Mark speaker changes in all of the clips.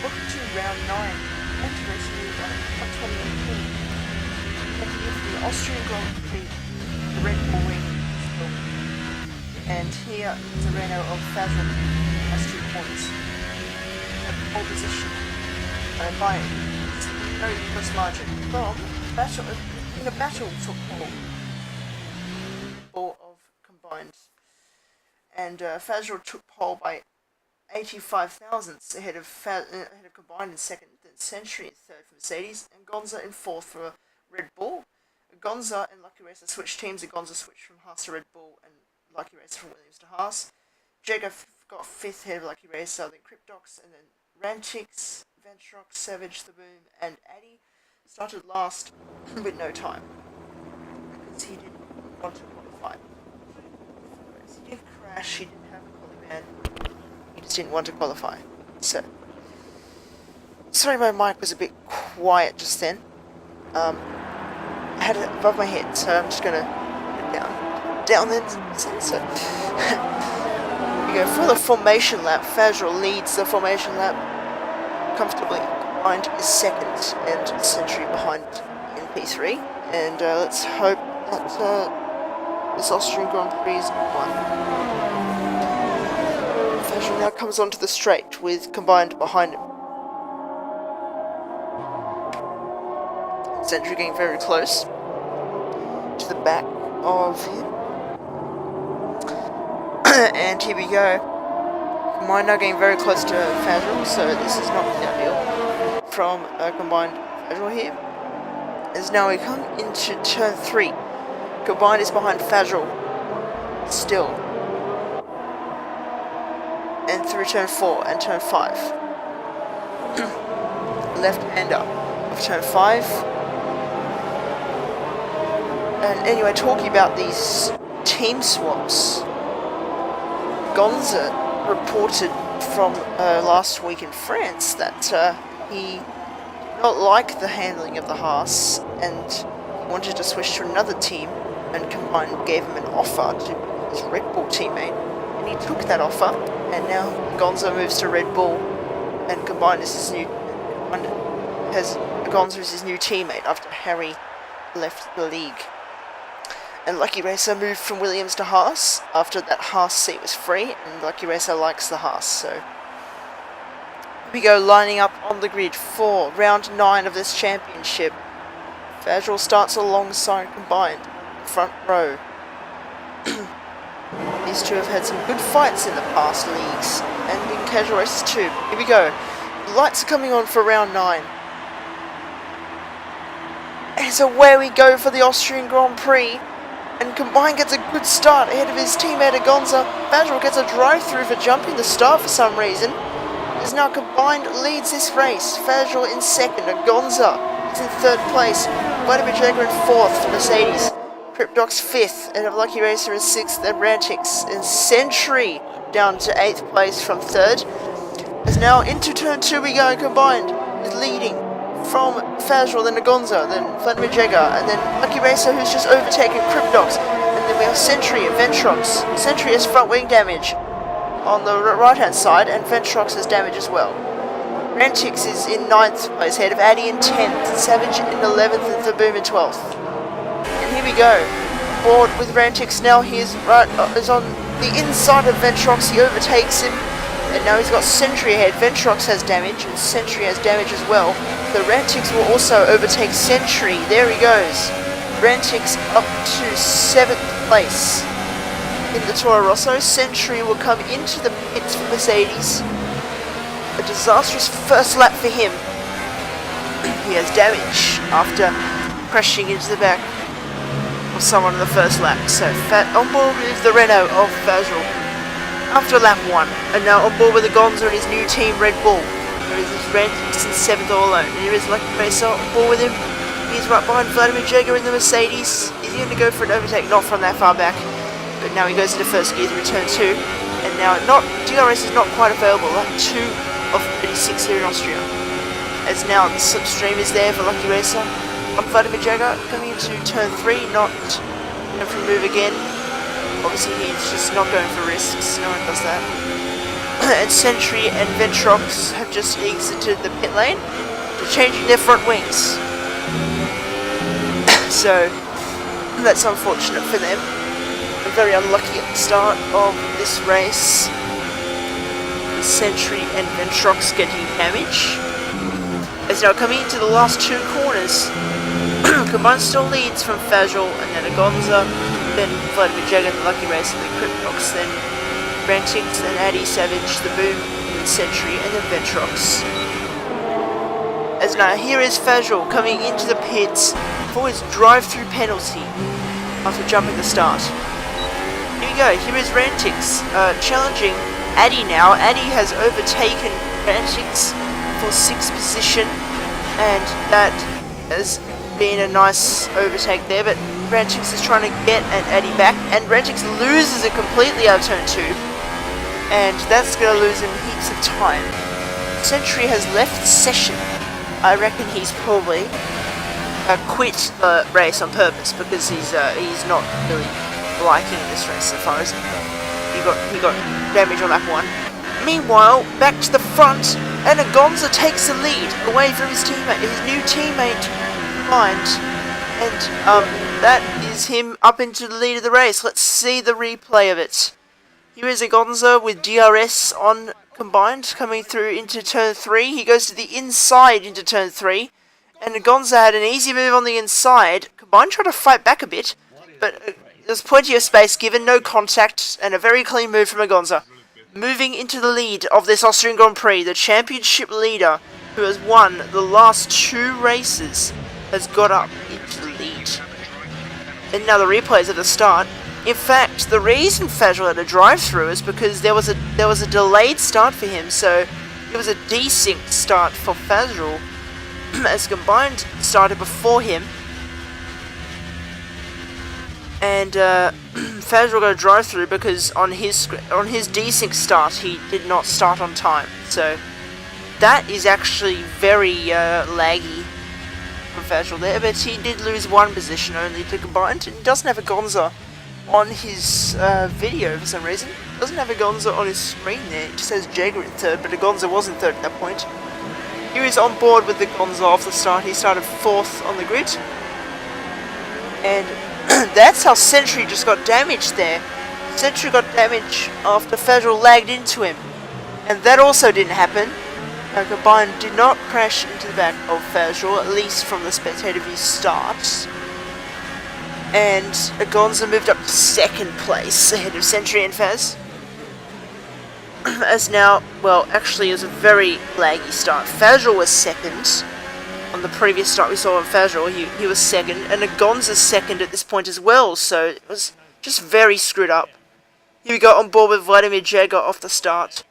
Speaker 1: welcome to round 9 at race new of 2018. And here for the Austrian Grand Prix, the Red Bull Ring. And here is a Renault of Fazil has 2 points. At pole position by a very close margin from battle in a battle for pole of combined. And Fazil took pole by 85 thousandths ahead of combined in second, then Century in third for Mercedes, and Agonza in fourth for Red Bull. Agonza and LuckyRacer switched teams. Agonza switched from Haas to Red Bull, and LuckyRacer from Williams to Haas. Jagger got fifth ahead of LuckyRacer, then Cryptox, and then Rantix, Ventrox, Savage, The Boom, and Addy started last with no time because he didn't want to qualify. He didn't crash. He didn't have a quali man. He just didn't want to qualify. So, sorry my mic was a bit quiet just then. I had it above my head, so I'm just gonna put it down then. So, we go for the formation lap. Fazil leads the formation lap comfortably. Combined is second, and Century behind in P3. And let's hope that this Austrian Grand Prix is won. Fazil now comes onto the straight with Combined behind him. Century getting very close to the back of him. And here we go. Combined now getting very close to Fazil, so this is not the ideal from Combined Fazil here. As now we come into turn 3. Combined is behind Fazil still. And through turn 4 and turn 5. Left-hander of turn 5. And anyway, talking about these team swaps, Agonza reported from last week in France that he did not like the handling of the Haas and wanted to switch to another team, and Combined gave him an offer to his Red Bull teammate, and he took that offer, and now Agonza moves to Red Bull, and Combined is his new Agonza is his new teammate after Harry left the league. And LuckyRacer moved from Williams to Haas after that Haas seat was free, and LuckyRacer likes the Haas, so here we go, lining up on the grid for round 9 of this championship. Fazil starts alongside Combined, front row. These two have had some good fights in the past leagues, and in casual races too. Here we go, the lights are coming on for round 9. And so away we go for the Austrian Grand Prix. And Combined gets a good start ahead of his teammate Agonza. Fazil gets a drive-through for jumping the start for some reason. As now Combined leads this race. Fazil in second. Agonza is in third place. Jagger in fourth for Mercedes. Cryptox fifth, and LuckyRacer in sixth, and Rantix and Century down to 8th place from third. As now into turn 2 we go. Combined is leading from Fazil, then Agonza, then Jagger, and then LuckyRacer, who's just overtaken Cryptox, and then we have Century and Ventrox. Century has front wing damage on the right hand side, and Ventrox has damage as well. Rantix is in 9th place, ahead of Addy in 10th, Savage in 11th, and The Boom in 12th. And here we go, board with Rantix now. He is on the inside of Ventrox. He overtakes him. And now he's got Century ahead. Ventrox has damage, and Century has damage as well. The Rantix will also overtake Century. There he goes. Rantix up to 7th place in the Toro Rosso. Century will come into the pits for Mercedes. A disastrous first lap for him. He has damage after crashing into the back of someone in the first lap. So on board with the Renault of Fazil after lap 1, and now on board with Agonza and his new team Red Bull. There is his Rantix in 7th all alone, and here is LuckyRacer on board with him. He's right behind Jagger in the Mercedes. Is he going to go for an overtake? Not from that far back, but now he goes into first gear to return 2, and now DRS is not quite available. Lap 2 of 36 here in Austria. As now the slipstream is there for LuckyRacer on Jagger coming into turn 3, not going for a move again. Obviously he's just not going for risks, no one does that. and Sentry and Ventrox have just exited the pit lane. They're changing their front wings. So, that's unfortunate for them. They're very unlucky at the start of this race. Sentry and Ventrox getting damage. As now coming into the last two corners, Combined still leads from Fajol and then Agonza, then Vladimir Jagan, the LuckyRacer, then Cryptox, then Ventrox, then Addy Savage, the Boom, then Sentry, and then Ventrox. As now here is Fajol coming into the pits for his drive-through penalty after jumping the start. Here we go, here is Rantix challenging Addy now. Addy has overtaken Rantix for 6th position, and that has been a nice overtake there, but Ventrox is trying to get an Addy back, and Ventrox loses it completely out of turn 2, and that's going to lose him heaps of time. Sentry has left the session. I reckon he's probably quit the race on purpose, because he's not really liking this race so far, is he got damage on lap 1. Meanwhile, back to the front, and Agonza takes the lead away from his teammate, his new teammate, Mind. And that is him up into the lead of the race. Let's see the replay of it. Here is Agonza with DRS on Combined, coming through into turn 3. He goes to the inside into turn 3, and Agonza had an easy move on the inside. Combined tried to fight back a bit, but there's plenty of space given, no contact, and a very clean move from Agonza. Moving into the lead of this Austrian Grand Prix, the championship leader, who has won the last 2 races, has got up into the lead. And now the replays at the start. In fact, the reason Fajol had a drive-through is because there was a delayed start for him, so it was a desynced start for Fajol, as Combined started before him. And Fajol got a drive-through because on his desync start he did not start on time. So that is actually very laggy from Fajol there, but he did lose 1 position only to Combined, and he doesn't have Agonza on his video for some reason. Doesn't have Agonza on his screen there. It just says Jagger in 3rd, but Agonza was in 3rd at that point. He was on board with Agonza off the start. He started 4th on the grid, and that's how Sentry just got damaged there. Sentry got damage after Fajol lagged into him, and that also didn't happen. Combined did not crash into the back of Fajol, at least from the spectator view start. And Agonza moved up to 2nd place ahead of Sentry and Faz. As now, well, actually it was a very laggy start. Fajol was 2nd. On the previous start we saw on Fajol, he was 2nd, and Agonza's 2nd at this point as well, so it was just very screwed up. Here we go on board with Vladimir Jagger off the start.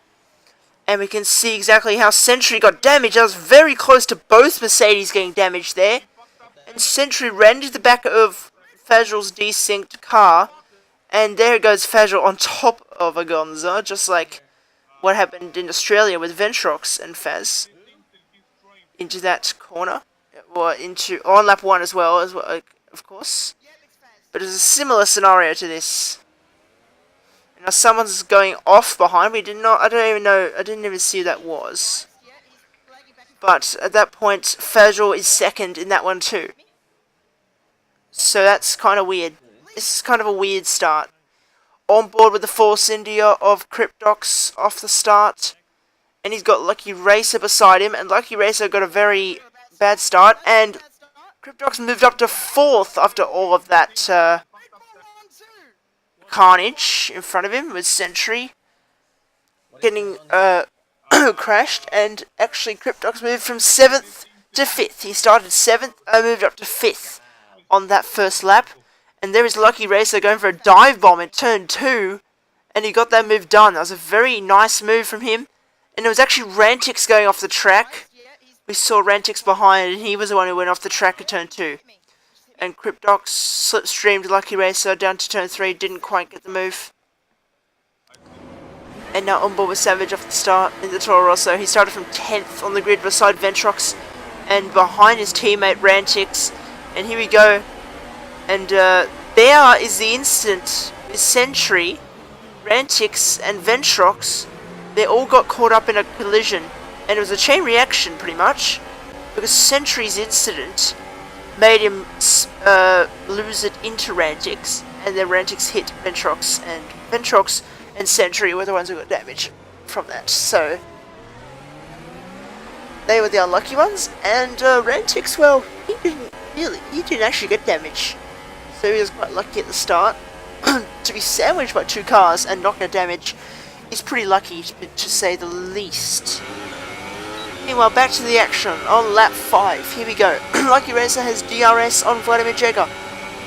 Speaker 1: And we can see exactly how Sentry got damaged. I was very close to both Mercedes getting damaged there. And Sentry ran into the back of Fajol's desynced car. And there goes Fajol on top of Agonza, just like what happened in Australia with Ventrox and Faz. Into that corner. Or on lap 1 as well, of course. But it's a similar scenario to this. Now someone's going off behind. I didn't even see who that was. But at that point, Fajol is 2nd in that one too. So that's kind of weird. This is kind of a weird start. On board with the Force India of Cryptox off the start. And he's got LuckyRacer beside him. And LuckyRacer got a very bad start. And Cryptox moved up to 4th after all of that carnage in front of him with Sentry getting crashed, and actually Cryptox moved from 7th to 5th. He started 7th and moved up to 5th on that first lap, and there is LuckyRacer going for a dive bomb in turn 2, and he got that move done. That was a very nice move from him, and it was actually Rantix going off the track. We saw Rantix behind, and he was the one who went off the track at turn 2. And Cryptox slipstreamed LuckyRacer down to turn 3, didn't quite get the move. And now on board with Savage off the start in the Toro Rosso. He started from 10th on the grid beside Ventrox and behind his teammate Rantix. And here we go. And there is the instant with Sentry, Rantix and Ventrox they all got caught up in a collision, and it was a chain reaction pretty much, because Sentry's incident made him lose it into Rantix, and then Rantix hit Ventrox and Sentry were the ones who got damage from that. So they were the unlucky ones, and Rantix, well, he didn't actually get damage, so he was quite lucky at the start. To be sandwiched by 2 cars and not get damage is pretty lucky, to say the least. Meanwhile, back to the action on lap 5. Here we go. LuckyRacer has DRS on Vladimir Jagger,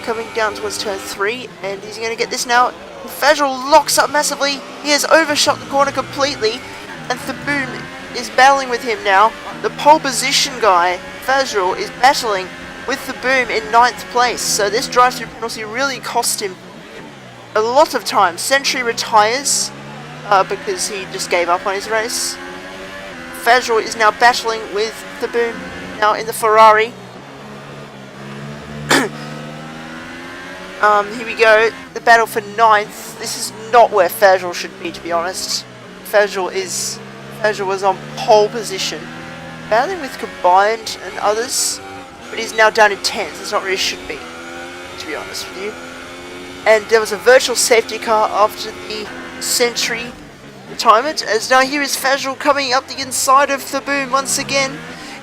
Speaker 1: coming down towards turn 3, and he's going to get this now. Fazrul locks up massively. He has overshot the corner completely, and Thaboom is battling with him now. The pole position guy, Fazrul, is battling with Thaboom in 9th place, so this drive-through penalty really cost him a lot of time. Sentry retires because he just gave up on his race. Fazrul is now battling with Thaboom now in the Ferrari. Here we go, the battle for 9th. This is not where Fazrul should be, to be honest. Fazrul was on pole position, battling with Combined and others, but he's now down in 10th. It's not where he should be, to be honest with you. And there was a virtual safety car after the Sentry retirement, as now here is Fazrul coming up the inside of Thaboom once again.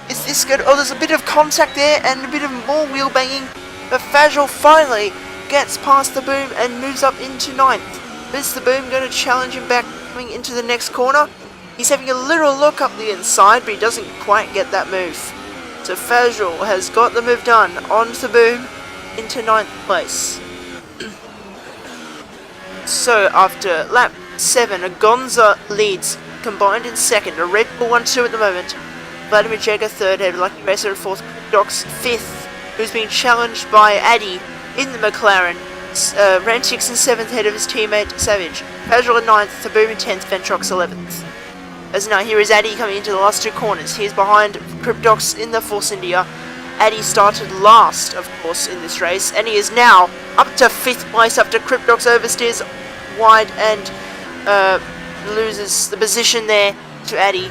Speaker 1: Is this good? Oh, there's a bit of contact there and a bit of more wheel banging, but Fazrul finally gets past Thaboom and moves up into 9th. Is Thaboom going to challenge him back coming into the next corner? He's having a little look up the inside, but he doesn't quite get that move. So Fazrul has got the move done on Thaboom into 9th place. So after lap 7, Agonza leads, Combined in 2nd, a Red Bull 1-2 at the moment. Vladimir Jagger 3rd, ahead of LuckyRacer in 4th, Docs 5th, who's being challenged by Addy in the McLaren. Rantix in 7th, ahead of his teammate Savage. Fazrul in 9th, Thaboom in 10th, Ventrox 11th. As now here is Addy coming into the last 2 corners. He's behind Cryptox in the Force India. Addy started last, of course, in this race, and he is now up to 5th place after Cryptox oversteers wide and loses the position there to Addy.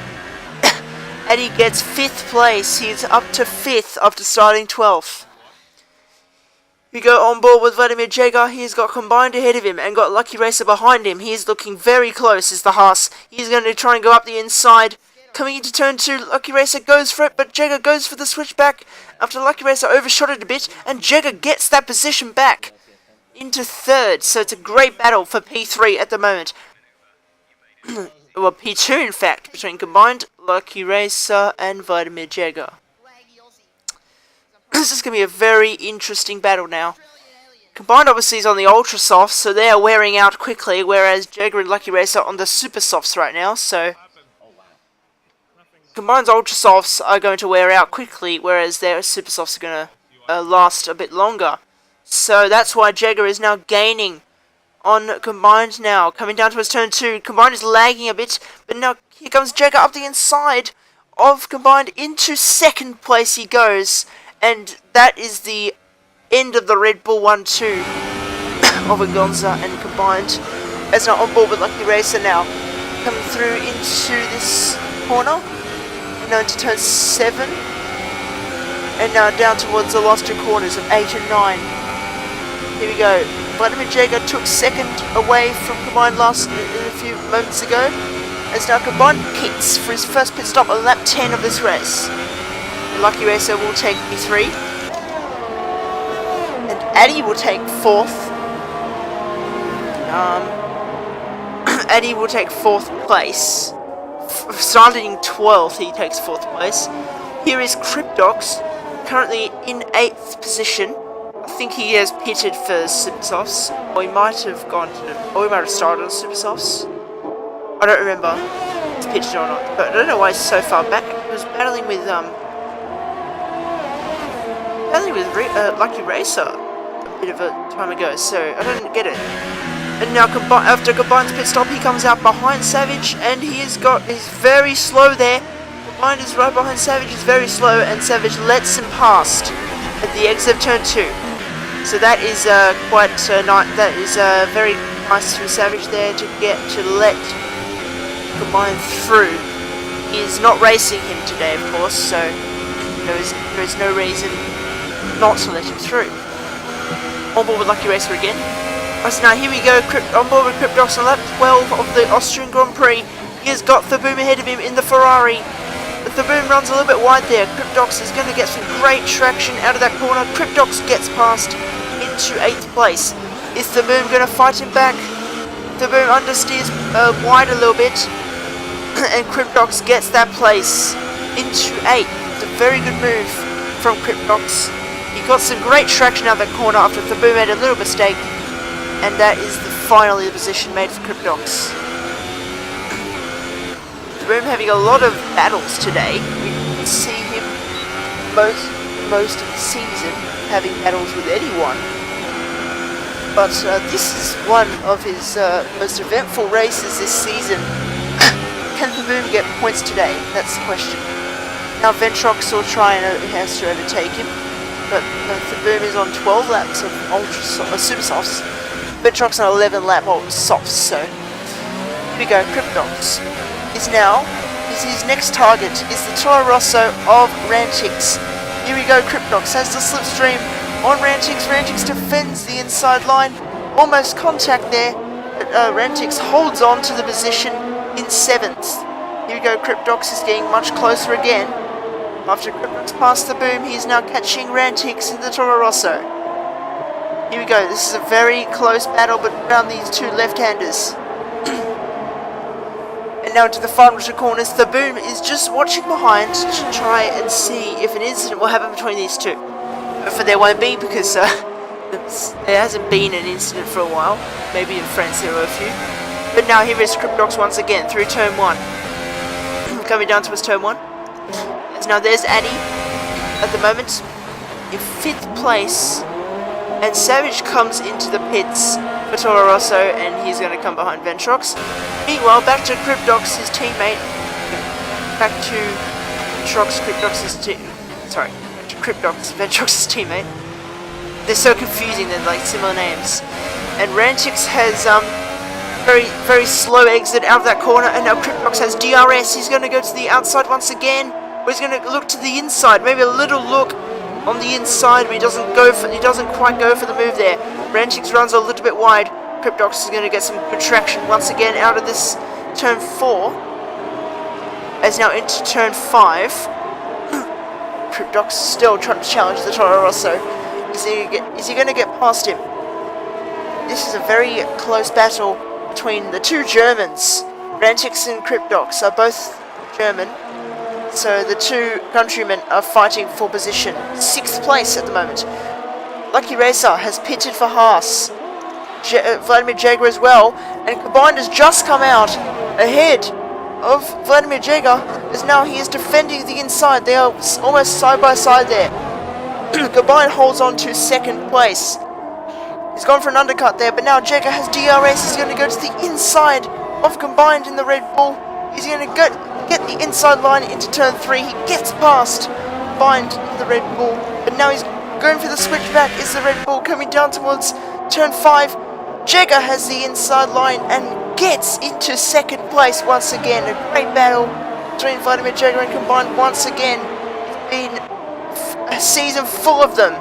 Speaker 1: Addy gets 5th place. He's up to 5th after starting 12th. We go on board with Vladimir Jagger. He's got Combined ahead of him and got LuckyRacer behind him. He is looking very close as the Haas. He's going to try and go up the inside. Coming into turn 2, LuckyRacer goes for it, but Jagger goes for the switchback after LuckyRacer overshot it a bit, and Jagger gets that position back into 3rd. So it's a great battle for P3 at the moment. Well, P2 in fact, between Combined, LuckyRacer and Vladimir Jagger. This is going to be a very interesting battle now. Combined obviously is on the Ultra Softs, so they are wearing out quickly, whereas Jagger and LuckyRacer are on the Super Softs right now, so Combined's Ultra Softs are going to wear out quickly, whereas their Super Softs are going to last a bit longer. So that's why Jagger is now gaining on Combined now. Coming down towards turn 2, Combined is lagging a bit, but now here comes Jagger up the inside of Combined. Into 2nd place he goes, and that is the end of the Red Bull 1-2 of Agonza and Combined. As now on board with LuckyRacer now, coming through into this corner, now into turn 7, and now down towards the last 2 corners of 8 and 9. Here we go. Vladimir Jagger took 2nd away from Combined a few moments ago, as now Combined pits for his first pit stop on lap 10 of this race. LuckyRacer will take P3, and Addy will take 4th. Addy will take 4th place. Starting 12th, he takes 4th place. Here is Cryptox, currently in 8th position. I think he has pitted for Super Softs, or he might have started on Super Softs. I don't remember if he's pitched or not, but I don't know why he's so far back. He was battling with LuckyRacer a bit of a time ago, so I don't get it. And now after Combined's pit stop, he comes out behind Savage, and he's very slow there. Combined is right behind Savage, he's very slow, and Savage lets him past at the exit of turn 2. So that is very nice from Savage there to let Combined through. He is not racing him today, of course, so there is no reason not to let him through. On board with LuckyRacer again. So now here we go, on board with Ventrox on lap 12 of the Austrian Grand Prix. He has got Thaboom ahead of him in the Ferrari. The Thaboom runs a little bit wide there. Ventrox is going to get some great traction out of that corner. Ventrox gets past into 8th place. Is Thaboom going to fight him back? Thaboom understeers wide a little bit. And Ventrox gets that place into 8th. It's a very good move from Ventrox. He got some great traction out of that corner after Thaboom made a little mistake. And that is finally the position made for Ventrox. Thaboom having a lot of battles today. We can see him most of the season having battles with anyone. But this is one of his most eventful races this season. Can Thaboom get points today? That's the question. Now Ventrox will try and has to overtake him. But Thaboom is on 12 laps of super softs. Ventrox on 11 lap of softs, so here we go. Ventrox is his next target is the Toro Rosso of Rantix. Here we go. Ventrox has the slipstream on Rantix. Rantix defends the inside line, almost contact there, but Rantix holds on to the position in 7th. Here we go. Ventrox is getting much closer again. After Ventrox passed Thaboom, he is now catching Rantix in the Toro Rosso. Here we go, this is a very close battle around these two left-handers. And now into the final two corners, Thaboom is just watching behind to try and see if an incident will happen between these two. But there won't be because there hasn't been an incident for a while. Maybe in France there were a few. But now here is Ventrox once again through turn 1. Coming down towards turn 1. And now there's Addy at the moment in 5th place. And Savage comes into the pits for Toro Rosso, and he's going to come behind Ventrox. Meanwhile, back to Ventrox, his teammate. Back to Ventrox's teammate. They're so confusing, they're like similar names. And Rantix has very slow exit out of that corner, and now Ventrox has DRS. He's going to go to the outside once again, or he's going to look to the inside, maybe a little look on the inside, but he doesn't quite go for the move there. Rantix runs a little bit wide. Ventrox is going to get some good traction once again out of this turn 4. As now into turn 5. Ventrox still trying to challenge the Toro Rosso. Is he going to get past him? This is a very close battle between the two Germans. Rantix and Ventrox are both German. So the two countrymen are fighting for position. 6th place at the moment. LuckyRacer has pitted for Haas. Vladimir Jager as well. And Combined has just come out ahead of Vladimir Jager. As now he is defending the inside. They are almost side by side there. Combined holds on to 2nd place. He's gone for an undercut there. But now Jager has DRS. He's going to go to the inside of Combined in the Red Bull. He's going to get the inside line into turn 3. He gets past Bind in the Red Bull, but now he's going for the switchback. Is the Red Bull coming down towards turn 5? Jager has the inside line and gets into 2nd place once again. A great battle between Vladimir Jager and Combined once again. It's been a season full of them.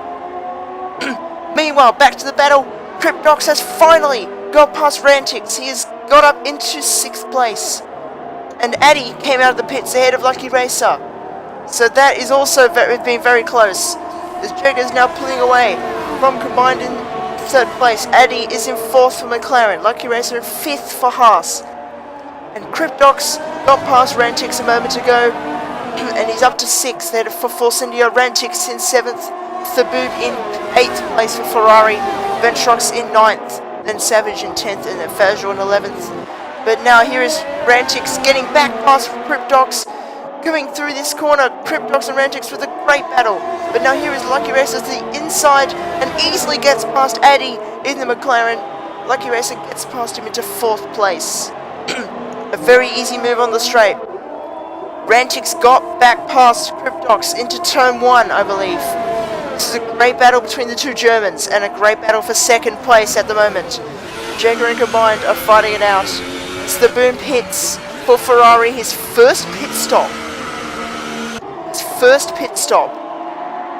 Speaker 1: Meanwhile, back to the battle. Ventrox has finally got past Rantix. He has got up into 6th place. And Addy came out of the pits ahead of LuckyRacer. So that is also been very close. As Jager is now pulling away from Combined in 3rd place. Addy is in 4th for McLaren. LuckyRacer in 5th for Haas. And Ventrox got past Rantix a moment ago. And he's up to 6th. They're for Force India. Rantix in 7th. Thaboom in 8th place for Ferrari. Ventrox in 9th. Then Savage in 10th. And then Fazio in 11th. But now here is Rantix getting back past Ventrox, going through this corner. Ventrox and Rantix with a great battle. But now here is LuckyRacer to the inside and easily gets past Addy in the McLaren. LuckyRacer gets past him into 4th place. A very easy move on the straight. Rantix got back past Ventrox into turn 1, I believe. This is a great battle between the two Germans and a great battle for 2nd place at the moment. Jager and Combined are fighting it out. It's Thaboom pits for Ferrari, his first pit stop. His first pit stop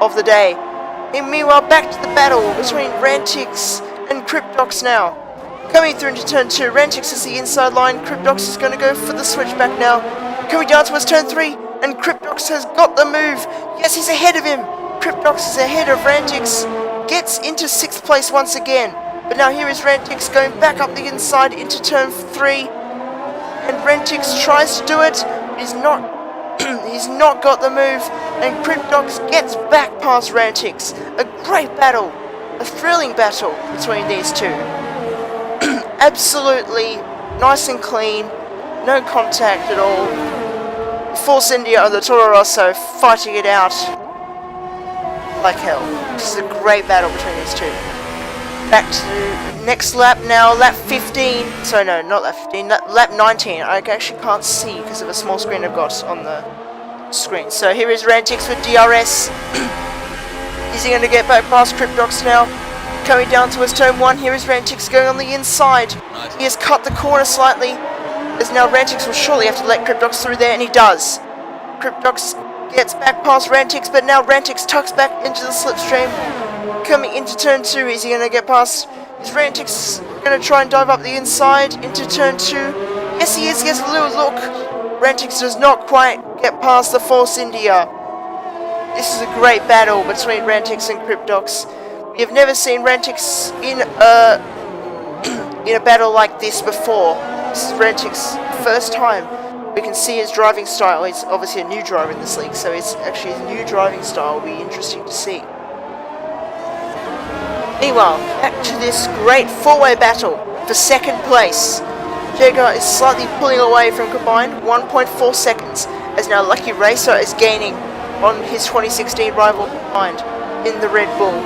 Speaker 1: of the day. And meanwhile, back to the battle between Ventrox and Cryptox now. Coming through into turn 2, Ventrox is the inside line, Cryptox is going to go for the switchback now. Coming down towards turn 3, and Cryptox has got the move. Yes, he's ahead of him. Cryptox is ahead of Ventrox, gets into 6th place once again. But now here is Ventrox going back up the inside into turn 3. And Ventrox tries to do it, but he's not got the move. And Cryptox gets back past Ventrox. A great battle, a thrilling battle between these two. Absolutely nice and clean, no contact at all. Force India and the Toro Rosso fighting it out like hell. This is a great battle between these two. Back to next lap now, lap 15. Sorry, no, not lap 15, lap 19. I actually can't see because of a small screen I've got on the screen. So here is Ventrox with DRS. Is he going to get back past Cryptox now? Coming down towards turn 1, here is Ventrox going on the inside. He has cut the corner slightly, as now Ventrox will surely have to let Cryptox through there, and he does. Cryptox gets back past Ventrox, but now Ventrox tucks back into the slipstream. Coming into turn 2, is he going to get past? Is Ventrox going to try and dive up the inside into turn 2? Yes, he is. He has a little look. Ventrox does not quite get past the Force India. This is a great battle between Ventrox and Cryptox. We have never seen Ventrox in a battle like this before. This is Ventrox's first time. We can see his driving style. He's obviously a new driver in this league, so it's actually his new driving style will be interesting to see. Meanwhile, back to this great four-way battle for second place. Jaguar is slightly pulling away from combined, 1.4 seconds, as now LuckyRacer is gaining on his 2016 rival combined in the Red Bull.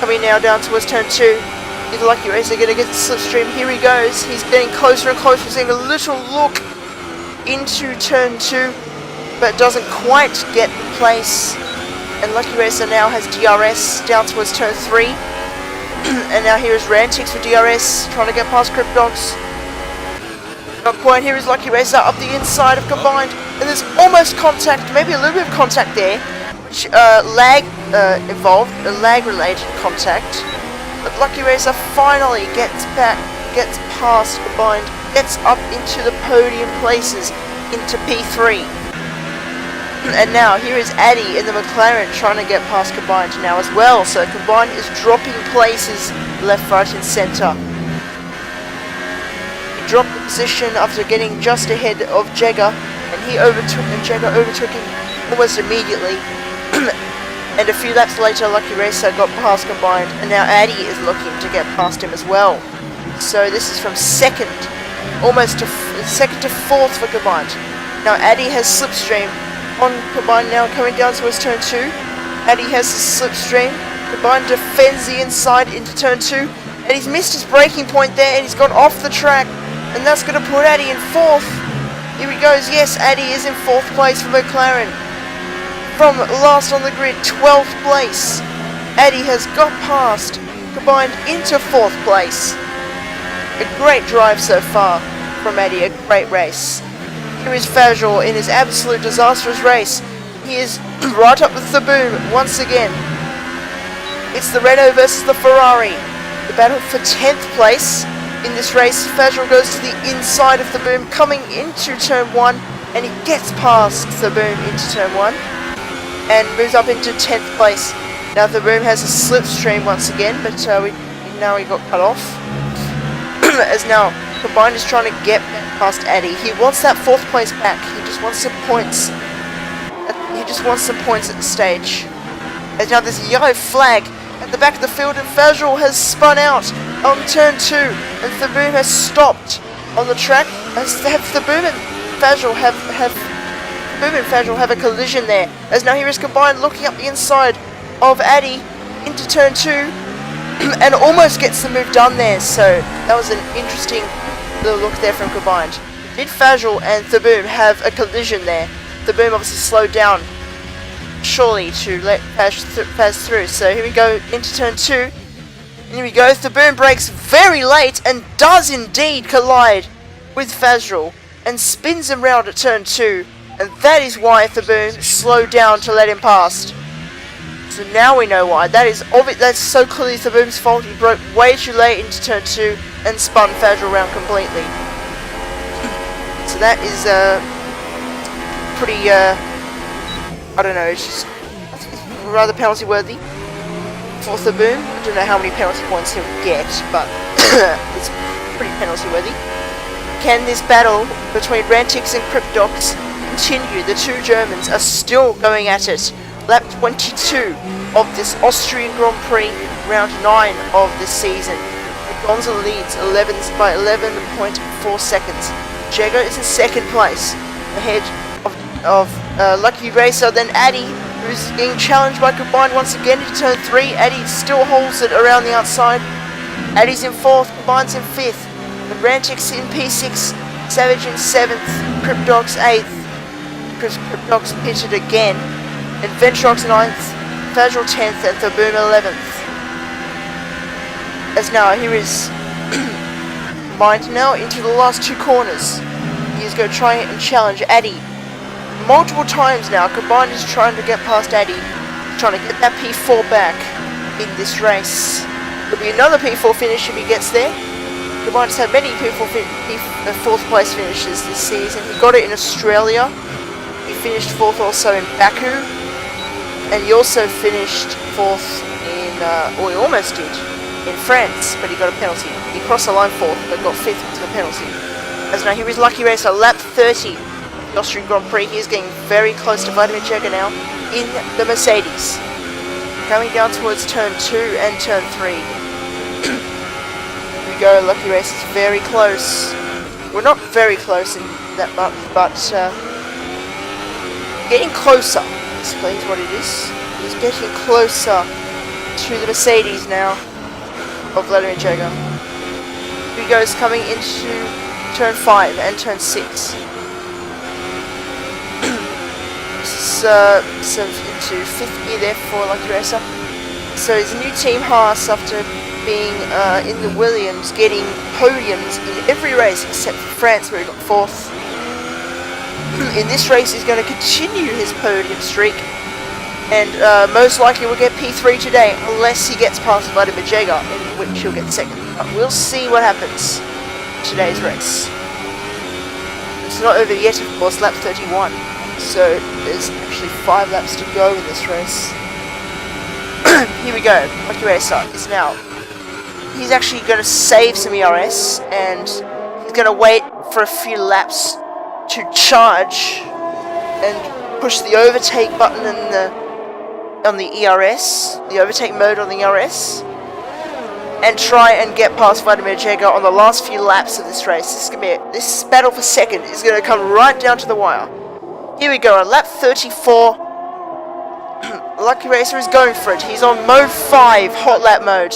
Speaker 1: Coming now down towards turn 2, is LuckyRacer going to get the slipstream? Here he goes, he's getting closer and closer, seeing a little look into turn 2, but doesn't quite get the place. And LuckyRacer now has DRS down towards turn 3. And now here is Ventrox with DRS, trying to get past Cryptox. Not quite. Here is LuckyRacer up the inside of combined. And there's almost contact, maybe a little bit of contact there, which lag involved, a lag-related contact. But LuckyRacer finally gets back, gets past combined, gets up into the podium places, into P3. And now here is Addy in the McLaren trying to get past combined now as well. So combined is dropping places left, right and centre. He dropped the position after getting just ahead of Jaguar, and Jaguar overtook him almost immediately. And a few laps later LuckyRacer got past combined, and now Addy is looking to get past him as well. So this is from second to fourth for combined. Now Addy has slipstream on combined now, coming down towards turn 2. Addy has the slipstream. Combined defends the inside into turn 2. And he's missed his braking point there, and he's gone off the track. And that's going to put Addy in 4th. Here he goes. Yes, Addy is in 4th place for McLaren. From last on the grid, 12th place. Addy has got past combined into 4th place. A great drive so far from Addy. A great race. Here is Fajol in his absolute disastrous race. He is right up with the boom once again. It's the Renault versus the Ferrari. The battle for 10th place in this race. Fajol goes to the inside of the boom, coming into turn 1, and he gets past the boom into turn 1 and moves up into 10th place. Now the boom has a slipstream once again, but now he got cut off. As now combined is trying to get past Addy. He wants that 4th place back. He just wants some points. At the stage. As now there's a yellow flag at the back of the field, and Fajol has spun out on turn 2, and the boom has stopped on the track. As the boom and Fajol have a collision there. As now here is combined looking up the inside of Addy into turn 2. And almost gets the move done there, so that was an interesting little look there from combined. Did Fajol and Thaboom have a collision there? Thaboom obviously slowed down, surely, to let Faz through. So here we go into turn 2. And here we go, Thaboom brakes very late and does indeed collide with Fazrul and spins him round at turn 2, and that is why Thaboom slowed down to let him past. So now we know why. That's so clearly Thaboom's fault. He broke way too late into turn 2 and spun Fazrul around completely. So that is pretty I don't know, it's just rather penalty worthy for Thaboom. I don't know how many penalty points he'll get, but it's pretty penalty worthy. Can this battle between Ventrox and Cryptox continue? The two Germans are still going at it. Lap 22 of this Austrian Grand Prix, round 9 of this season. Agonza leads by 11.4 seconds. Jagger is in second place, ahead of LuckyRacer, then Addy, who's being challenged by Combined once again into turn 3. Addy still holds it around the outside. Addy's in 4th, Combined's in 5th. The Ventrox in P6, Savage in 7th, Cryptox 8th. Cryptox pitted again, and Ventrox 9th, Fazrul 10th, and Thaboom 11th. As now, here is Combined now into the last 2 corners. He is going to try and challenge Addy. Multiple times now, Combined is trying to get past Addy, trying to get that P4 back in this race. There'll be another P4 finish if he gets there. Combined has had many fourth place finishes this season. He got it in Australia. He finished 4th also in Baku. And he also finished 4th in, or he almost did, in France, but he got a penalty. He crossed the line 4th, but got 5th to the penalty. As now, here is LuckyRacer, lap 30. The Austrian Grand Prix. He is getting very close to Vladimir Jagger now in the Mercedes. Going down towards turn 2 and turn 3. Here we go, LuckyRacer is very close. Well, not very close in that much, but getting closer. Explains what it is. He's getting closer to the Mercedes now of Vladimir Jagger. Here he goes, coming into turn 5 and turn 6. So into 5th gear there for LuckyRacer. So his new team Haas, after being in the Williams, getting podiums in every race except for France where he got 4th. In this race he's going to continue his podium streak and most likely will get P3 today unless he gets past Vladimir Jagger, in which he'll get 2nd. But we'll see what happens in today's race. It's not over yet, of course, lap 31. So there's actually 5 laps to go in this race. Here we go. LuckyRacer is now. He's actually going to save some ERS and he's going to wait for a few laps to charge and push the overtake button on the ERS, the overtake mode on the ERS, and try and get past Vladimir Jagger on the last few laps of this race. This battle for 2nd is going to come right down to the wire. Here we go, on lap 34, LuckyRacer is going for it. He's on mode 5, hot lap mode,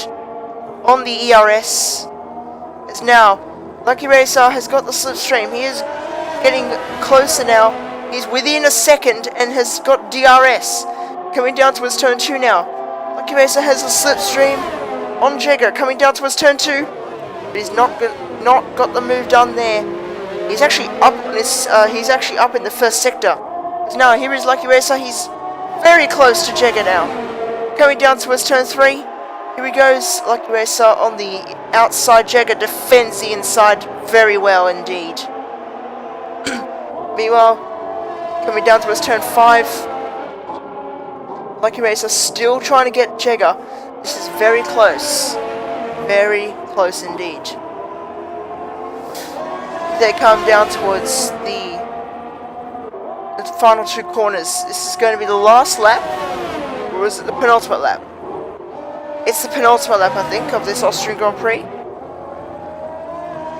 Speaker 1: on the ERS. It's now, LuckyRacer has got the slipstream. He is getting closer now. He's within a 2nd and has got DRS. Coming down towards turn 2 now. LuckyRacer has a slipstream on Jagger, coming down towards turn 2. But he's not got the move done there. He's actually up on this. He's actually up in the 1st sector. Now here is LuckyRacer. He's very close to Jagger now. Going down towards turn 3. Here he goes. LuckyRacer on the outside. Jagger defends the inside very well indeed. Meanwhile, coming down towards turn 5. LuckyRacer still trying to get Jagger. This is very close. Very close indeed. They come down towards the final 2 corners. This is going to be the last lap, or is it the penultimate lap? It's the penultimate lap, I think, of this Austrian Grand Prix.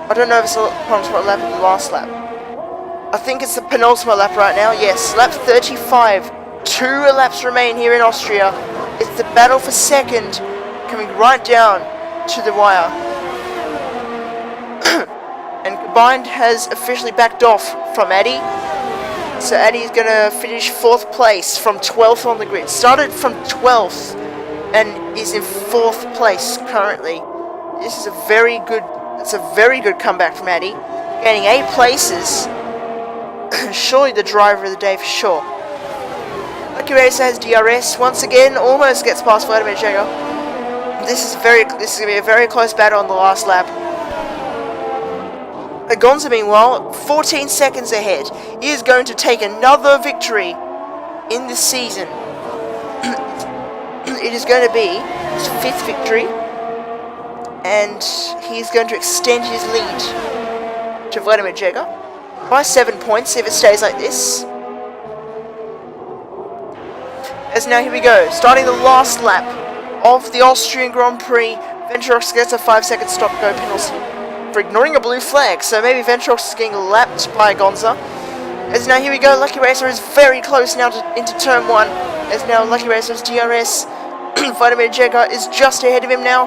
Speaker 1: I don't know if it's the penultimate lap or the last lap. I think it's the penultimate lap right now. Yes, lap 35. 2 laps remain here in Austria. It's the battle for 2nd, coming right down to the wire. And Combined has officially backed off from Addy. So Addy is going to finish 4th place from 12th on the grid. Started from 12th and is in 4th place currently. This is a very good comeback from Addy. gaining 8 places. Surely the driver of the day for sure. LuckyRacer has DRS once again, almost gets past Vladimir Jagger. This is going to be a very close battle on the last lap. Agonza, meanwhile, 14 seconds ahead. He is going to take another victory in this season. It is going to be his 5th victory, and he is going to extend his lead to Vladimir Jagger by 7 points if it stays like this. As now, here we go, starting the last lap of the Austrian Grand Prix. Ventrox gets a 5-second stop-go penalty for ignoring a blue flag, so maybe Ventrox is getting lapped by Agonza. As now, here we go, LuckyRacer is very close now into turn 1. As now, LuckyRacer's DRS. Vladimir Jagger is just ahead of him now.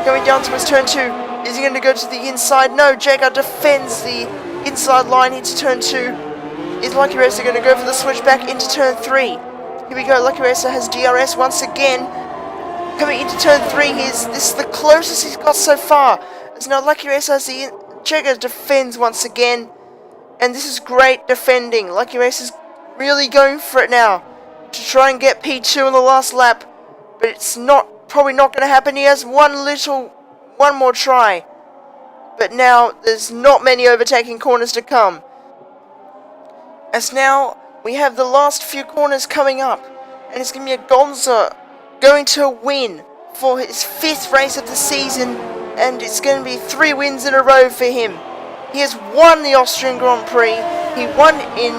Speaker 1: Going down towards turn 2. Is he going to go to the inside? No, Jagger defends the inside line into turn 2. Is LuckyRacer going to go for the switch back into turn 3? Here we go, LuckyRacer has DRS once again. Coming into turn 3, this is the closest he's got so far. As now LuckyRacer has Jagger defends once again. And this is great defending. LuckyRacer's really going for it now to try and get P2 on the last lap. But it's probably not going to happen. He has one more try. But now there's not many overtaking corners to come. As now we have the last few corners coming up. And it's going to be Agonza going to win for his 5th race of the season. And it's going to be 3 wins in a row for him. He has won the Austrian Grand Prix. He won in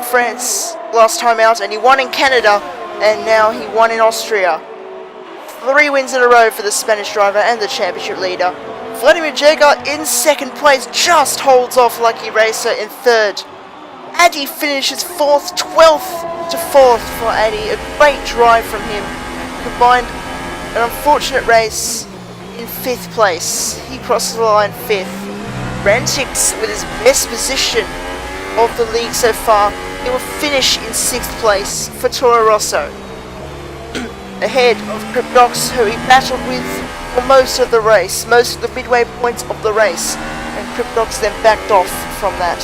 Speaker 1: France last time out. And he won in Canada. And now he won in Austria. 3 wins in a row for the Spanish driver and the championship leader. Vladimir Jagger in 2nd place just holds off LuckyRacer in 3rd. Addy finishes 4th, 12th to 4th for Addy. A great drive from him. Combined an unfortunate race in 5th place. He crosses the line 5th. Ventrox with his best position of the league so far. He will finish in 6th place for Toro Rosso. Ahead of Ventrox, who he battled with for most of the race, most of the midway points of the race, and Ventrox then backed off from that.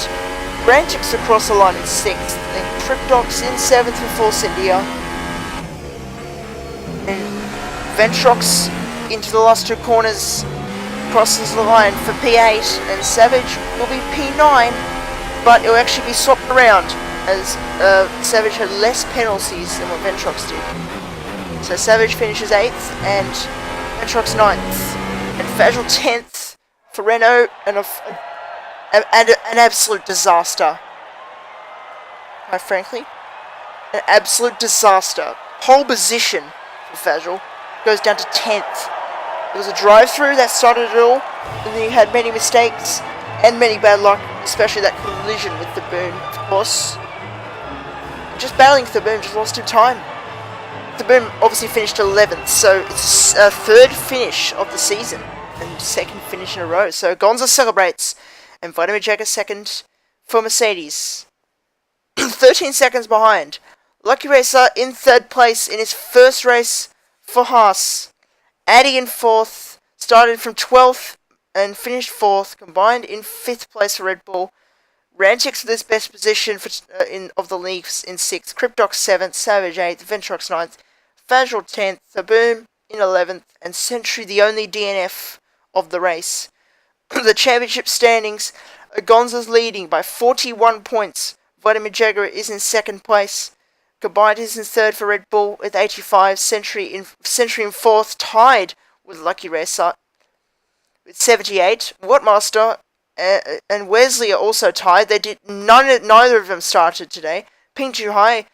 Speaker 1: Ventrox across the line in 6th, then Ventrox in 7th for Force India. And Ventrox into the last 2 corners, crosses the line for P8, and Savage will be P9, but it will actually be swapped around, as Savage had less penalties than what Ventrox did. So Savage finishes 8th and Ventrox 9th. And Fagel 10th for Renault, and an absolute disaster. Quite frankly. An absolute disaster. Pole position for Fagel goes down to 10th. It was a drive-through that started it all, and then he had many mistakes and many bad luck, especially that collision with the boom, of course. Just battling with the boom, just lost him time. The boom obviously finished 11th, so it's a 3rd finish of the season and 2nd finish in a row. So Agonza celebrates, and Vladimir Jagger 2nd for Mercedes. 13 seconds behind. LuckyRacer in 3rd place in his 1st race for Haas. Addy in 4th, started from 12th and finished 4th, combined in 5th place for Red Bull. Ventrox with his best position of the league in 6th. Ventrox 7th, Savage 8th, Ventrox 9th, Fagel 10th, The Boom in 11th, and Sentry the only DNF of the race. The championship standings, Agonza's leading by 41 points. Vladimir Jagger is in 2nd place. Combined is in 3rd for Red Bull with 85. Sentry in 4th, tied with LuckyRacer with 78. Wattmaster and Wesley are also tied. Neither of them started today. Ping Juhai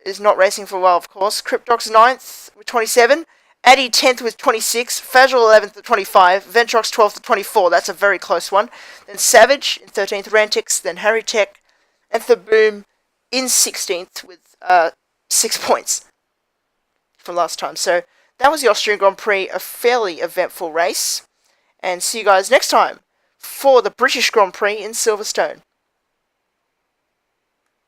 Speaker 1: is not racing for a while, of course. Ventrox 9th with 27. Addy 10th with 26. Fagel 11th with 25. Ventrox 12th with 24. That's a very close one. Then Savage in 13th. Ventrox. Then Harry Tech. And The Boom in 16th with 6 points from last time. So that was the Austrian Grand Prix. A fairly eventful race. And see you guys next time for the British Grand Prix in Silverstone.